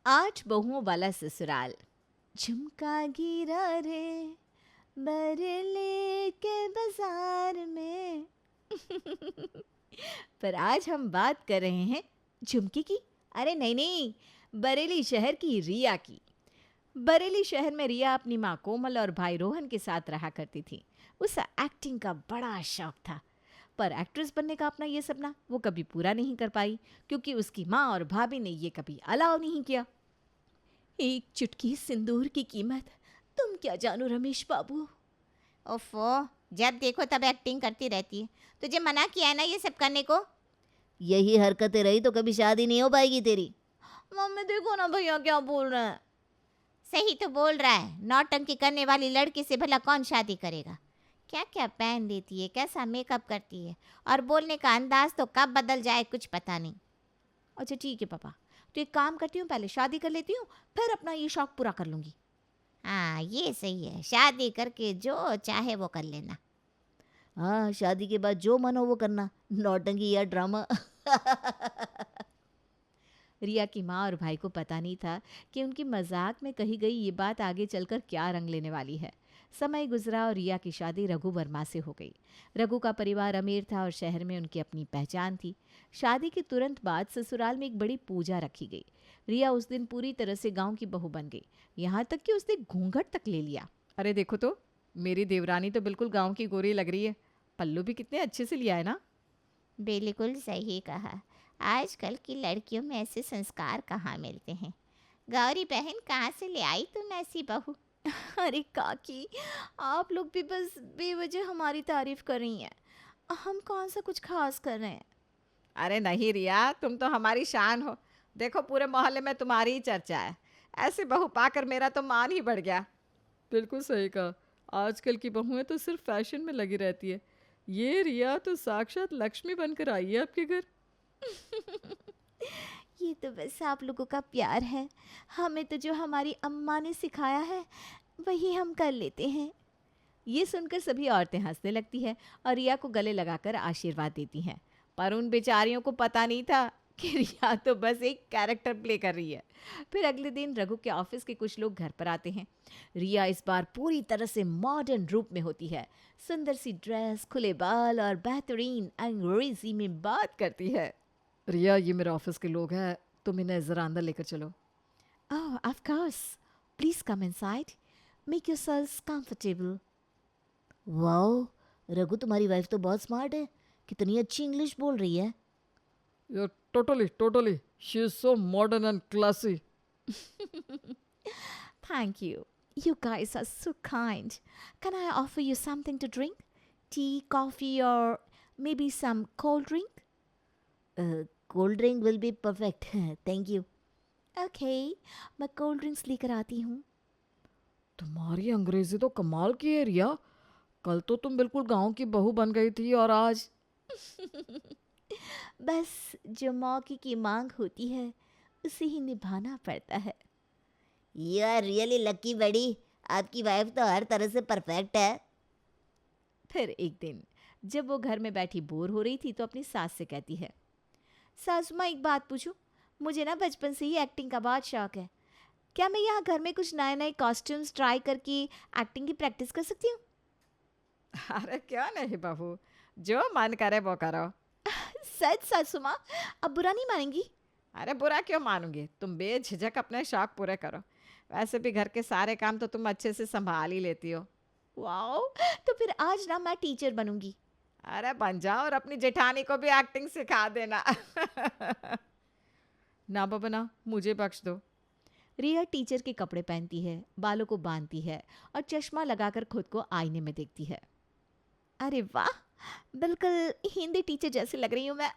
आठ बहुओं वाला ससुराल। झुमका गिरा रे बरेली के बाजार में। पर आज हम बात कर रहे हैं झुमके की। अरे नहीं नहीं, बरेली शहर की रिया की। बरेली शहर में रिया अपनी माँ कोमल और भाई रोहन के साथ रहा करती थी। उसे एक्टिंग का बड़ा शौक था, पर एक्ट्रेस बनने का अपना ये सपना वो कभी पूरा नहीं कर पाई, क्योंकि उसकी माँ और भाभी ने ये कभी अलाउ नहीं किया। एक चुटकी सिंदूर की कीमत तुम क्या जानो रमेश बाबू। ओफो, जब देखो तब एक्टिंग करती रहती है। तुझे मना किया है ना ये सब करने को। यही हरकतें रही तो कभी शादी नहीं हो पाएगी तेरी। मम्मी देखो ना भैया क्या बोल रहे हैं। सही तो बोल रहा है, नौटंकी करने वाली लड़की से भला कौन शादी करेगा। क्या क्या पहन लेती है, कैसा मेकअप करती है, और बोलने का अंदाज तो कब बदल जाए कुछ पता नहीं। अच्छा ठीक है पापा, तो एक काम करती हूँ, पहले शादी कर लेती हूँ, फिर अपना ये शौक पूरा कर लूँगी। हाँ ये सही है, शादी करके जो चाहे वो कर लेना। हाँ, शादी के बाद जो मन हो वो करना, नौटंकी या ड्रामा। रिया की माँ और भाई को पता नहीं था कि उनकी मजाक में कही गई ये बात आगे चलकर क्या रंग लेने वाली है। समय गुजरा और रिया की शादी रघु वर्मा से हो गई। रघु का परिवार अमीर था और शहर में उनकी अपनी पहचान थी। शादी के तुरंत बाद ससुराल में एक बड़ी पूजा रखी गई। रिया उस दिन पूरी तरह से गांव की बहू बन गई, यहाँ तक कि उसने घूंघट तक ले लिया। अरे देखो तो, मेरी देवरानी तो बिल्कुल गाँव की गोरी लग रही है। पल्लू भी कितने अच्छे से लिया है ना। बिल्कुल सही कहा। आजकल की लड़कियों में ऐसे संस्कार कहाँ मिलते हैं। गौरी बहन कहाँ से ले आई तुम ऐसी बहू। अरे काकी, आप लोग भी बस बेवजह हमारी तारीफ कर रही हैं। हम कौन सा कुछ खास कर रहे हैं। अरे नहीं रिया, तुम तो हमारी शान हो। देखो पूरे मोहल्ले में तुम्हारी ही चर्चा है। ऐसी बहू पाकर मेरा तो मान ही बढ़ गया। बिल्कुल सही कहा। आजकल की बहुएं तो सिर्फ फैशन में लगी रहती है। ये रिया तो साक्षात लक्ष्मी बनकर आई है आपके घर। ये तो बस आप लोगों का प्यार है। हमें तो जो हमारी अम्मा ने सिखाया है वही हम कर लेते हैं। ये सुनकर सभी औरतें हंसने लगती हैं और रिया को गले लगाकर आशीर्वाद देती हैं। पर उन बेचारियों को पता नहीं था कि रिया तो बस एक कैरेक्टर प्ले कर रही है। फिर अगले दिन रघु के ऑफिस के कुछ लोग घर पर आते हैं। रिया इस बार पूरी तरह से मॉडर्न रूप में होती है। सुंदर सी ड्रेस, खुले बाल और बेहतरीन अंग्रेजी में बात करती है। रिया, ये मेरे ऑफिस के लोग हैं, तुम इन्हें ज़रा अंदर लेकर चलो। Oh, of course. Please come inside. Make yourselves comfortable. Wow, Raghu तुम्हारी वाइफ तो बहुत स्मार्ट है, कितनी अच्छी इंग्लिश बोल रही है। You're totally. She is so modern and classy. Thank you. You guys are so kind. Can I offer you something to drink? Tea, coffee, or maybe some cold drink? Cold drink will be perfect, thank you. Okay, मैं cold drinks लेकर आती हूँ। तुम्हारी अंग्रेजी तो कमाल की है रिया। कल तो तुम बिल्कुल गांव की बहू बन गई थी और आज बस जो मौके की मांग होती है उसे ही निभाना पड़ता है। यू आर रियली लकी बड़ी, आपकी वाइफ तो हर तरह से परफेक्ट है। फिर एक दिन जब वो घर में बैठी बोर हो रही थी तो अपनी सास से कहती है, सासू माँ एक बात पूछूं, मुझे ना बचपन से ही एक्टिंग का बहुत शौक है। क्या मैं यहाँ घर में कुछ नए नए कॉस्ट्यूम्स ट्राई करके एक्टिंग की प्रैक्टिस कर सकती हूँ? अरे क्यों नहीं बहू, जो मन करे वो करो। सच सासू माँ, अब बुरा नहीं मानेंगी? अरे बुरा क्यों मानूंगी, तुम बेझिझक अपने शौक पूरे करो। वैसे भी घर के सारे काम तो तुम अच्छे से संभाल ही लेती हो। वाओ, तो फिर आज ना मैं टीचर बनूंगी। अरे बन जाओ और अपनी जेठानी को भी एक्टिंग सिखा देना। ना बाबा ना, मुझे बख्श दो। रिया टीचर के कपड़े पहनती है, बालों को बांधती है और चश्मा लगाकर खुद को आईने में देखती है। अरे वाह, बिल्कुल हिंदी टीचर जैसे लग रही हूँ मैं।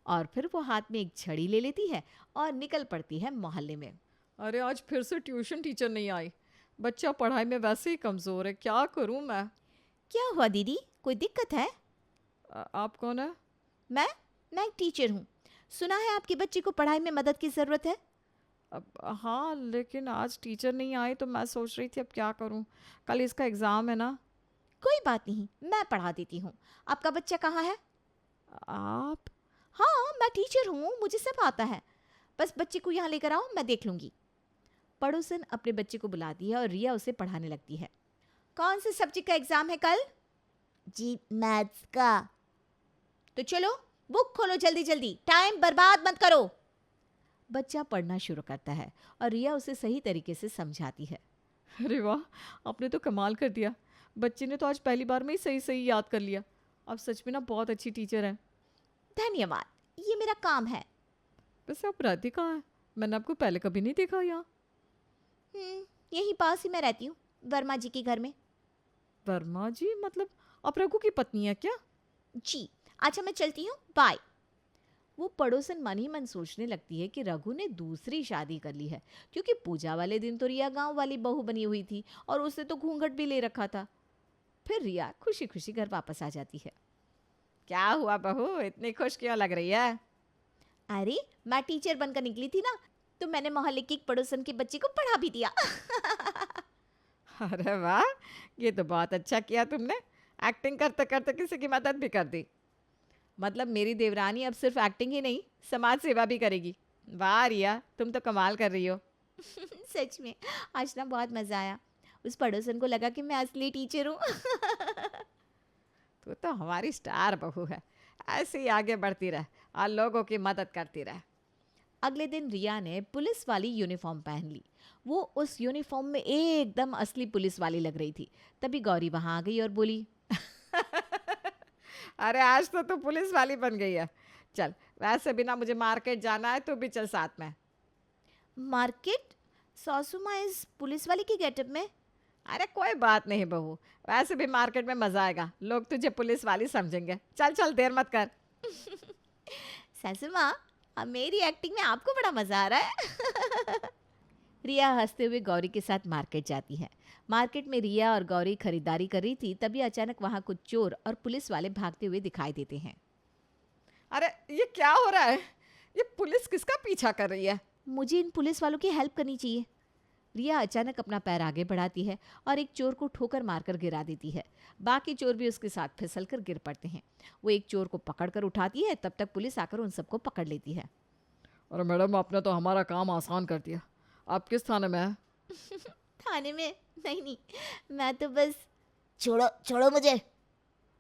और फिर वो हाथ में एक छड़ी ले लेती है और निकल पड़ती है मोहल्ले में। अरे आज फिर से ट्यूशन टीचर नहीं आई। बच्चा पढ़ाई में वैसे ही कमज़ोर है, क्या करूं मैं। क्या हुआ दीदी, कोई दिक्कत है? आप कौन है? मैं एक टीचर हूँ। सुना है आपके बच्चे को पढ़ाई में मदद की ज़रूरत है। हाँ, लेकिन आज टीचर नहीं आई तो मैं सोच रही थी अब क्या करूं। कल इसका एग्ज़ाम है ना। कोई बात नहीं, मैं पढ़ा देती हूँ। आपका बच्चा कहाँ है? आप? हाँ, मैं टीचर हूँ, मुझे सब आता है। बस बच्चे को यहाँ लेकर आओ, मैं देख लूंगी। पड़ोसन अपने बच्चे को बुलाती है और रिया उसे पढ़ाने लगती है। कौन से सब्जेक्ट का एग्जाम है कल? जी मैथ्स का। तो चलो बुक खोलो जल्दी जल्दी, टाइम बर्बाद मत करो। बच्चा पढ़ना शुरू करता है और रिया उसे सही तरीके से समझाती है। अरे वाह, आपने तो कमाल कर दिया। बच्चे ने तो आज पहली बार में ही सही सही याद कर लिया। आप सच में ना बहुत अच्छी टीचर हैं। धन्यवाद, ये मेरा काम है। वैसे आप रहती कहाँ हैं? मैंने आपको पहले कभी नहीं देखा यहाँ। यहीं पास ही मैं रहती हूँ, वर्मा जी के घर में। वर्मा जी मतलब आप रघु की पत्नी है क्या? जी। अच्छा मैं चलती हूँ, बाय। वो पड़ोसन मन ही मन सोचने लगती है कि रघु ने दूसरी शादी कर ली है, क्योंकि पूजा वाले दिन तो रिया गांव वाली बहू बनी हुई थी और उसने तो घूंघट भी ले रखा था। फिर रिया खुशी खुशी घर वापस आ जाती है। क्या हुआ बहू, इतनी खुश क्यों लग रही है? अरे मैं टीचर बनकर निकली थी ना, तो मैंने मोहल्ले के एक पड़ोसन के बच्चे को पढ़ा भी दिया। अरे वाह, ये तो बहुत अच्छा किया तुमने। एक्टिंग करते करते किसी की मदद भी कर दी। मतलब मेरी देवरानी अब सिर्फ एक्टिंग ही नहीं, समाज सेवा भी करेगी। वाह रिया, तुम तो कमाल कर रही हो। सच में आज ना बहुत मजा आया। उस पड़ोसन को लगा कि मैं असली टीचर हूँ। तू तो हमारी स्टार बहू है। ऐसे ही आगे बढ़ती रह और लोगों की मदद करती रह। अगले दिन रिया ने पुलिस वाली यूनिफॉर्म पहन ली। वो उस यूनिफॉर्म में एकदम असली पुलिस वाली लग रही थी। तभी गौरी वहां आ गई और बोली, अरे आज तो तू पुलिस वाली बन गई है। चल, वैसे भी ना मुझे मार्केट जाना है, तू भी चल साथ में। मार्केट? सासू माँ इस पुलिस वाली की गेटअप में? अरे कोई बात नहीं बहू, वैसे भी मार्केट में मजा आएगा, लोग तुझे पुलिस वाली समझेंगे। चल चल, देर मत कर। सासू माँ, अब मेरी एक्टिंग में आपको बड़ा मजा आ रहा है। रिया हंसते हुए गौरी के साथ मार्केट जाती है। मार्केट में रिया और गौरी खरीदारी कर रही थी, तभी अचानक वहां कुछ चोर और पुलिस वाले भागते हुए दिखाई देते हैं। अरे ये क्या हो रहा है? ये पुलिस किसका पीछा कर रही है? मुझे इन पुलिस वालों की हेल्प करनी चाहिए। रिया अचानक अपना पैर आगे बढ़ाती है और एक चोर को ठोकर मारकर गिरा देती है। बाकी चोर भी उसके साथ फिसलकर गिर पड़ते हैं। वो एक चोर को पकड़कर उठाती है, तब तक पुलिस आकर उन सबको पकड़ लेती है। अरे मैडम, आपने तो हमारा काम आसान कर दिया। आप किस थाने में हैं? थाने में? नहीं, मैं तो बस। छोड़ो छोड़ो मुझे।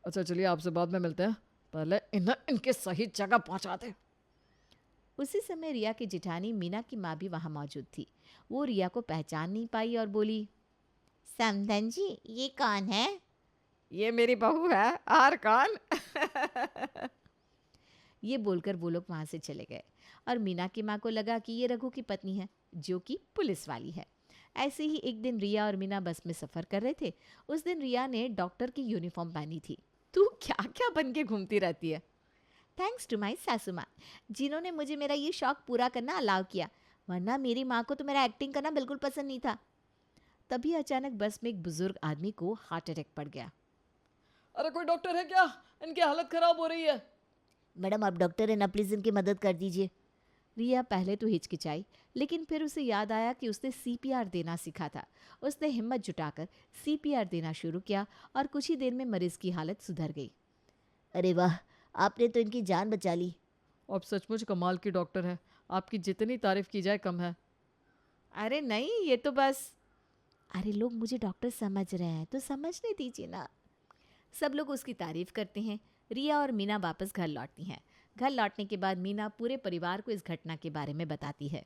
अच्छा चलिए, आपसे बाद में मिलते हैं। पहले इन्हें इनके सही जगह पहुंचाते। उसी समय रिया की जिठानी मीना की माँ भी वहां मौजूद थी। वो रिया को पहचान नहीं पाई और बोली, समधन जी, ये कौन है? ये मेरी बहू है। और कौन? ये बोलकर वो लोग वहां से चले गए और मीना की माँ को लगा कि ये रघु की पत्नी है, जो कि पुलिस वाली है। ऐसे ही एक दिन रिया और मीना बस में सफर कर रहे थे। उस दिन रिया ने डॉक्टर की यूनिफॉर्म पहनी थी। तू क्या क्या बन के घूमती रहती है? थैंक्स टू माई सासू माँ, जिन्होंने मुझे मेरा ये शौक पूरा करना अलाउ किया, वरना मेरी माँ को तो मेरा एक्टिंग करना बिल्कुल पसंद नहीं था। तभी अचानक बस में एक बुजुर्ग आदमी को हार्ट अटैक पड़ गया। अरे कोई डॉक्टर है क्या? इनकी हालत खराब हो रही है। मैडम आप डॉक्टर हैं ना, प्लीज़ इनकी मदद कर दीजिए। रिया पहले तो हिचकिचाई, लेकिन फिर उसे याद आया कि उसने सीपीआर देना सीखा था। उसने हिम्मत जुटाकर सीपीआर देना शुरू किया और कुछ ही देर में मरीज की हालत सुधर गई। अरे वाह, आपने तो इनकी जान बचा ली। आप सचमुच कमाल की डॉक्टर है। आपकी जितनी तारीफ की जाए कम है। अरे नहीं, ये तो बस। अरे लोग मुझे डॉक्टर समझ रहे हैं तो समझने दीजिए ना। सब लोग उसकी तारीफ करते हैं। रिया और मीना वापस घर लौटती हैं। घर लौटने के बाद मीना पूरे परिवार को इस घटना के बारे में बताती है।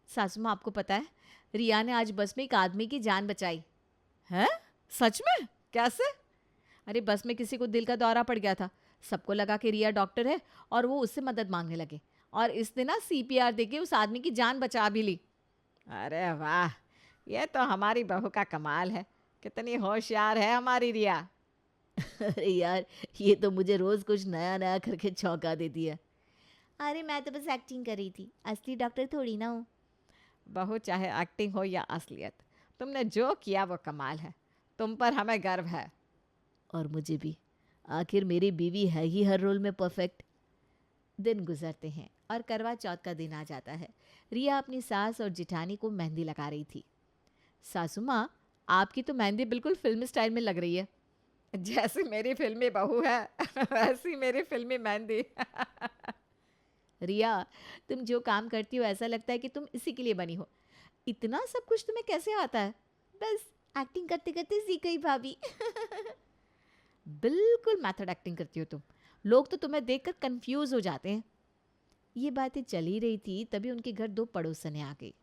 सासू माँ, आपको पता है, रिया ने आज बस में एक आदमी की जान बचाई है? सच में? कैसे? अरे बस में किसी को दिल का दौरा पड़ गया था। सबको लगा कि रिया डॉक्टर है और वो उससे मदद मांगने लगे, और इसने ना सीपीआर देके उस आदमी की जान बचा भी ली। अरे वाह, ये तो हमारी बहू का कमाल है। कितनी होशियार है हमारी रिया। अरे यार, ये तो मुझे रोज़ कुछ नया नया करके चौंका देती है। अरे मैं तो बस एक्टिंग कर रही थी, असली डॉक्टर थोड़ी ना हूँ। बहू चाहे एक्टिंग हो या असलियत, तुमने जो किया वो कमाल है। तुम पर हमें गर्व है। और मुझे भी। आखिर मेरी बीवी है ही हर रोल में परफेक्ट। दिन गुजरते हैं और करवा चौथ का दिन आ जाता है। रिया अपनी सास और जिठानी को मेहंदी लगा रही थी। सासू माँ, आपकी तो मेहंदी बिल्कुल फिल्मी स्टाइल में लग रही है। जैसी मेरी फिल्मी बहू है वैसी मेरी फिल्मी मेहंदी। रिया, तुम जो काम करती हो ऐसा लगता है कि तुम इसी के लिए बनी हो। इतना सब कुछ तुम्हें कैसे आता है? बस एक्टिंग करते करते सीख गई भाभी। बिल्कुल मेथड एक्टिंग करती हो तुम। लोग तो तुम्हें देखकर कंफ्यूज हो जाते हैं। ये बातें चल ही रही थी तभी उनके घर 2 पड़ोसनें आ गई।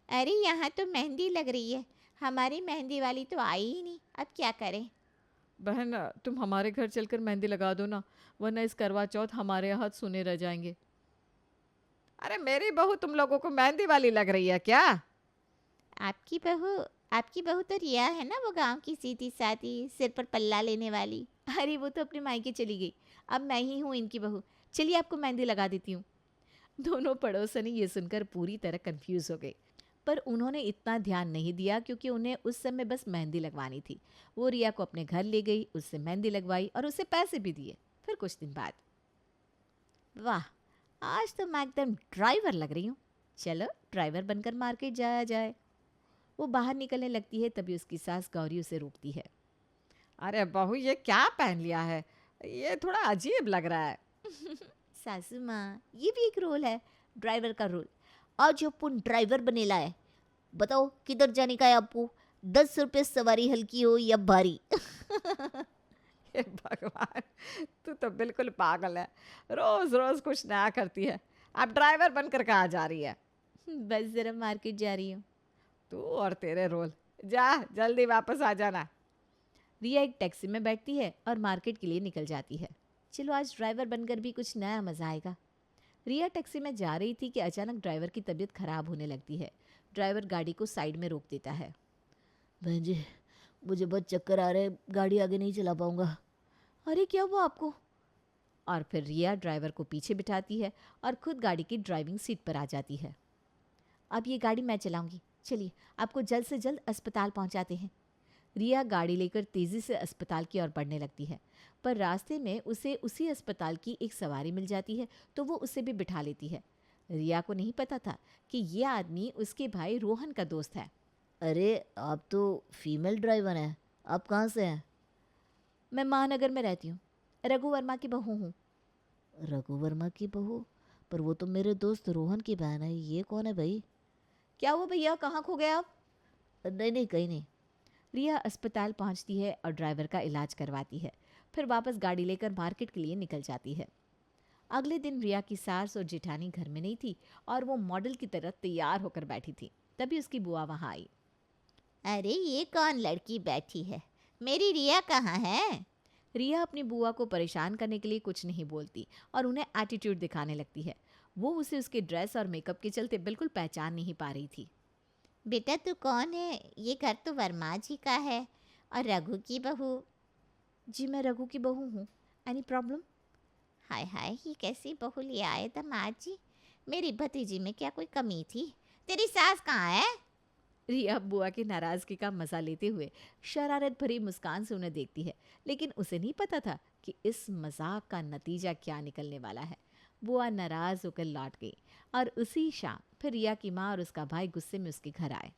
अरे यहाँ तो मेहंदी लग रही है, हमारी मेहंदी वाली तो आई ही नहीं, अब क्या करें। बहन तुम हमारे घर चलकर मेहंदी लगा दो ना, वरना इस करवा चौथ हमारे हाथ सुने रह जाएंगे। अरे मेरी बहू तुम लोगों को मेहंदी वाली लग रही है क्या? आपकी बहू तो रिया है ना, वो गांव की सीधी सादी सिर पर पल्ला लेने वाली। अरे वो तो अपने मायके चली गई, अब मैं ही हूँ इनकी बहू। चलिए आपको मेहंदी लगा देती हूँ। दोनों पड़ोसनी ये सुनकर पूरी तरह कंफ्यूज हो गई, पर उन्होंने इतना ध्यान नहीं दिया क्योंकि उन्हें उस समय बस मेहंदी लगवानी थी। वो रिया को अपने घर ले गई, उससे मेहंदी लगवाई और उसे पैसे भी दिए। फिर कुछ दिन बाद, वाह, आज तो मैं एकदम ड्राइवर लग रही हूँ। चलो ड्राइवर बनकर मार्केट जाया जाए। वो बाहर निकलने लगती है तभी उसकी सास गौरी उसे रोकती है। अरे बहू ये क्या पहन लिया है, ये थोड़ा अजीब लग रहा है। सासू माँ, ये भी एक रोल है, ड्राइवर का रोल। आज अपन ड्राइवर बनेला है। बताओ किधर जाने का है आपको? 10 रुपये सवारी हल्की हो या भारी? हे भगवान, तू तो बिल्कुल पागल है। रोज रोज कुछ नया करती है। अब ड्राइवर बनकर कहाँ जा रही है? बस जरा मार्केट जा रही हूँ। तू और तेरे रोल, जा जल्दी वापस आ जाना। रिया एक टैक्सी में बैठती है और मार्केट के लिए निकल जाती है। चलो आज ड्राइवर बनकर भी कुछ नया मज़ा आएगा। रिया टैक्सी में जा रही थी कि अचानक ड्राइवर की तबीयत खराब होने लगती है। ड्राइवर गाड़ी को साइड में रोक देता है। बहन जी, मुझे बहुत चक्कर आ रहे हैं, गाड़ी आगे नहीं चला पाऊंगा। अरे क्या हुआ आपको? और फिर रिया ड्राइवर को पीछे बिठाती है और खुद गाड़ी की ड्राइविंग सीट पर आ जाती है। अब ये गाड़ी मैं चलाऊंगी, चलिए आपको जल्द से जल्द अस्पताल पहुंचाते हैं। रिया गाड़ी लेकर तेज़ी से अस्पताल की ओर बढ़ने लगती है, पर रास्ते में उसे उसी अस्पताल की एक सवारी मिल जाती है तो वो उसे भी बिठा लेती है। रिया को नहीं पता था कि ये आदमी उसके भाई रोहन का दोस्त है। अरे आप तो फीमेल ड्राइवर हैं, आप कहाँ से हैं? मैं महानगर में रहती हूँ, रघु वर्मा की बहू हूँ। रघु वर्मा की बहू? पर वो तो मेरे दोस्त रोहन की बहन है, ये कौन है भाई? क्या हुआ भैया, कहाँ खो गए आप? नहीं नहीं, कहीं नहीं। रिया अस्पताल पहुंचती है और ड्राइवर का इलाज करवाती है, फिर वापस गाड़ी लेकर मार्केट के लिए निकल जाती है। अगले दिन रिया की सास और जेठानी घर में नहीं थी और वो मॉडल की तरह तैयार होकर बैठी थी। तभी उसकी बुआ वहाँ आई। अरे ये कौन लड़की बैठी है, मेरी रिया कहाँ है? रिया अपनी बुआ को परेशान करने के लिए कुछ नहीं बोलती और उन्हें एटीट्यूड दिखाने लगती है। वो उसे उसके ड्रेस और मेकअप के चलते बिल्कुल पहचान नहीं पा रही थी। बेटा तू कौन है? ये घर तो वर्मा जी का है और रघु की बहू। जी मैं रघु की बहू हूँ। Any problem? हाय हाय, ये कैसी बहू ले आए दामाद जी? मेरी भतीजी में क्या कोई कमी थी? तेरी सास कहाँ है? रिया बुआ की नाराज़गी का मजा लेते हुए शरारत भरी मुस्कान से उन्हें देखती है, लेकिन उसे नहीं पता था कि इस मजाक का नतीजा क्या निकलने वाला है। बुआ नाराज होकर लौट गई और उसी शाम फिर रिया की माँ और उसका भाई गुस्से में उसके घर आए।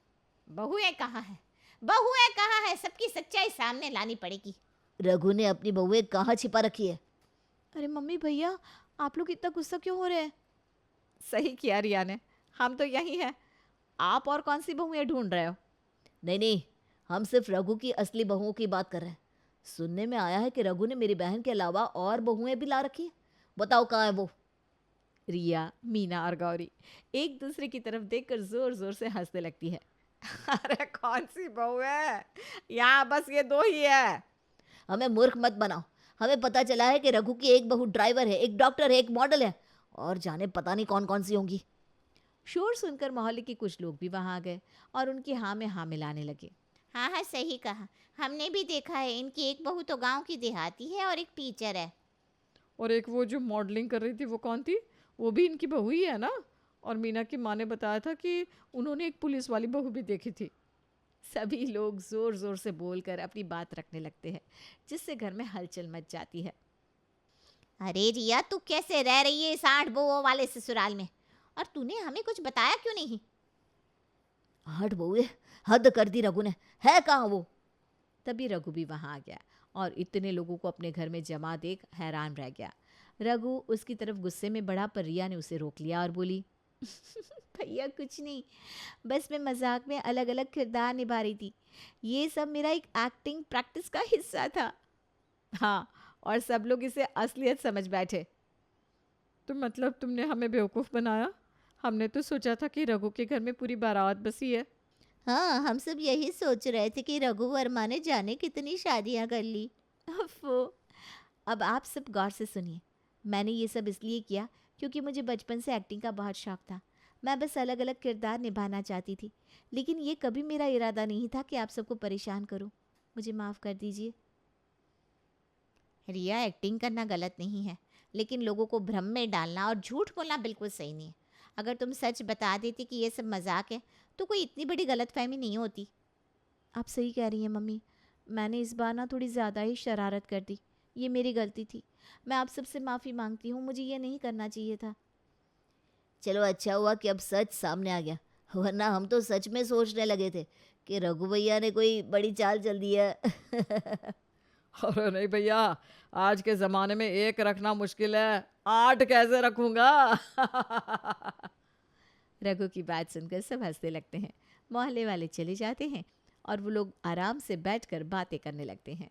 बहुएं कहाँ है? बहुएं कहाँ है? सबकी सच्चाई सामने लानी पड़ेगी। रघु ने अपनी बहुएं कहाँ छिपा रखी है? अरे मम्मी भैया, आप लोग इतना गुस्सा क्यों हो रहे हैं? सही किया रिया ने, हम तो यही हैं। आप और कौन सी बहुएं ढूंढ रहे हो? नहीं नहीं, हम सिर्फ रघु की असली बहुओं की बात कर रहे हैं। सुनने में आया है कि रघु ने मेरी बहन के अलावा और बहुएं भी ला रखी है। बताओ कहाँ है वो? रिया, मीना और गौरी एक दूसरे की तरफ देखकर जोर जोर से हंसने लगती है। अरे कौन सी बहू है, यहाँ बस ये 2 ही है। हमें मूर्ख मत बनाओ। हमें पता चला है कि रघु की एक बहू ड्राइवर है, एक डॉक्टर है, एक मॉडल है, और जाने पता नहीं कौन कौन सी होंगी। शोर सुनकर मोहल्ले के कुछ लोग भी वहां आ गए और उनकी हाँ में हाँ मिलाने लगे। हाँ हाँ, सही कहा, हमने भी देखा है। इनकी एक बहू तो गांव की देहाती है और एक टीचर है। और एक वो जो मॉडलिंग कर रही थी वो कौन थी? वो भी इनकी बहू ही है ना? और मीना की माँ ने बताया था कि उन्होंने एक पुलिस वाली बहू भी देखी थी। सभी लोग जोर जोर से बोलकर अपनी बात रखने लगते हैं, जिससे घर में हलचल मच जाती है। अरे रिया, तू कैसे रह रही है इस 8 बहुओं वाले ससुराल में? और तूने हमें कुछ बताया क्यों नहीं? 8 बहुएं? हद कर दी रघु ने। है कहाँ वो? तभी रघु भी वहां आ गया और इतने लोगों को अपने घर में जमा देख हैरान रह गया। रघु उसकी तरफ गुस्से में बढ़ा पर रिया ने उसे रोक लिया और बोली, भैया कुछ नहीं, बस मैं मजाक में अलग अलग किरदार निभा रही थी। ये सब मेरा एक एक्टिंग प्रैक्टिस का हिस्सा था। हाँ, और सब लोग इसे असलियत समझ बैठे। तो मतलब तुमने हमें बेवकूफ़ बनाया? हमने तो सोचा था कि रघु के घर में पूरी बारात बसी है। हाँ, हम सब यही सोच रहे थे कि रघु वर्मा ने जाने कितनी शादियां कर ली। वो अब आप सब गौर से सुनिए। मैंने ये सब इसलिए किया क्योंकि मुझे बचपन से एक्टिंग का बहुत शौक था। मैं बस अलग अलग किरदार निभाना चाहती थी, लेकिन ये कभी मेरा इरादा नहीं था कि आप सबको परेशान करूं। मुझे माफ़ कर दीजिए। रिया, एक्टिंग करना गलत नहीं है, लेकिन लोगों को भ्रम में डालना और झूठ बोलना बिल्कुल सही नहीं है। अगर तुम सच बता देती कि ये सब मजाक है तो कोई इतनी बड़ी गलतफहमी नहीं होती। आप सही कह रही हैं मम्मी, मैंने इस बार ना थोड़ी ज़्यादा ही शरारत कर दी। ये मेरी गलती थी। मैं आप सबसे माफ़ी मांगती हूँ, मुझे ये नहीं करना चाहिए था। चलो अच्छा हुआ कि अब सच सामने आ गया, वरना हम तो सच में सोचने लगे थे कि रघु भैया ने कोई बड़ी चाल चल दी है। अरे नहीं भैया, आज के ज़माने में एक रखना मुश्किल है, 8 कैसे रखूँगा? रघु की बात सुनकर सब हंसने लगते हैं। मोहल्ले वाले चले जाते हैं और वो लोग आराम से बैठकर बातें करने लगते हैं।